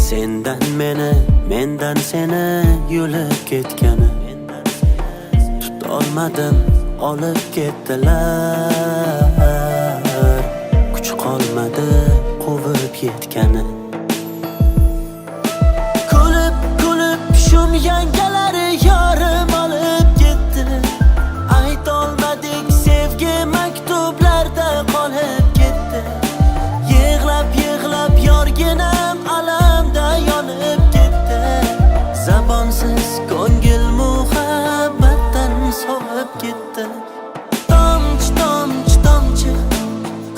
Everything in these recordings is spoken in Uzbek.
Sendan meni, mendan seni yulib ketgani, tutolmadim, olib ketdilar. Kuch qolmadi quvib yetgani. Kulib shum yangalari yorim olib ketdi. Aytolmadik sevgi maktublarda qolib ketdi. Yig'lab yorginam alamda yonib ketdi. Zabonsiz ko'ngil muhabbatdan sovib ketdi. Tomchi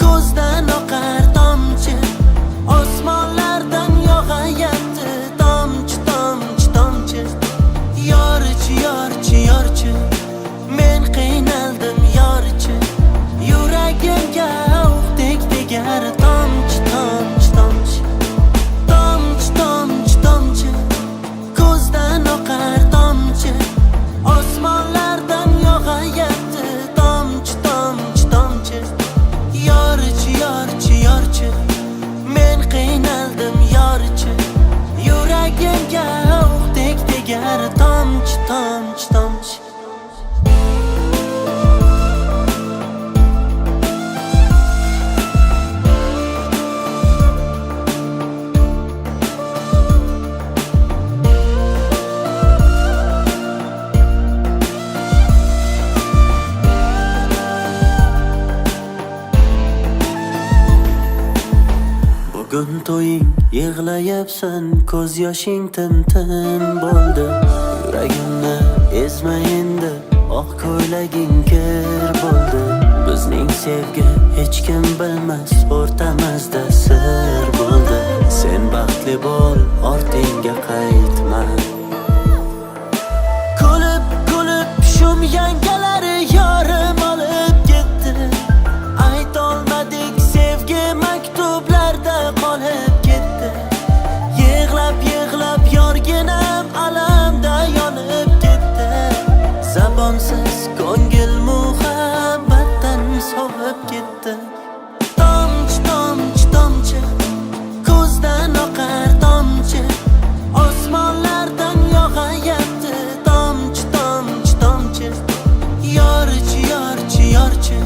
ko'zdan oqar tomchi, osmonlardan yog'ayapti. Tomchi yorchi, men qiynaldim yorchi. Yuragimga o'qdek tegar. Tomchi ko'zdan oqar tomchi, osmonlardan yog'ayapti. Tomchi yorchi, men qiynaldim yorchi. Yuragimga o'qdek tegar. Tomchi Bugun to'ying, yig'layapsan, ko'z yoshing tim bo'ldi. Yuragimni ezma endi, oq ko'ylaging kir bo'ldi. Bizning sevgi hech kim bilmas, o'rtamizda sir bo'ldi. Sen baxtli bo'l, ortingga qaytma. Kulib shum yangalari yorim olib ketdi. Aytolmadik sevgi maktublarda qolib ketdi. Yig'lab yorginam alamda yonib ketdi. Zabonsiz ko'ngil muhabbatdan sovib ketdi. Tomchi ko'zdan oqar tomchi, osmonlardan yog'ayapti. Tomchi yorchi,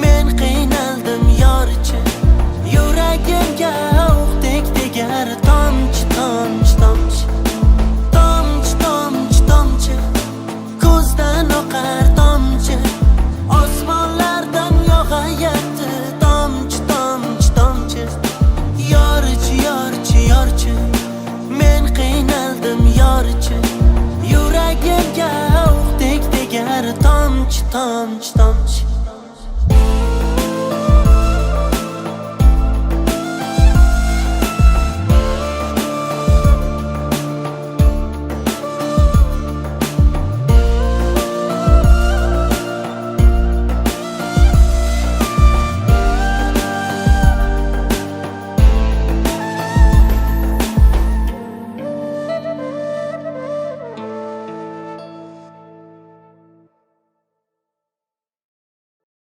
men qiynaldim yorchi. Yuragimga o'qdek tegar. Tomchi ko'zdan oqar tomchi, osmonlardan yog'ayapti. Tomchi yorchi, men qiynaldim yorchi. Yuragimga o'qdek tegar. Tomchi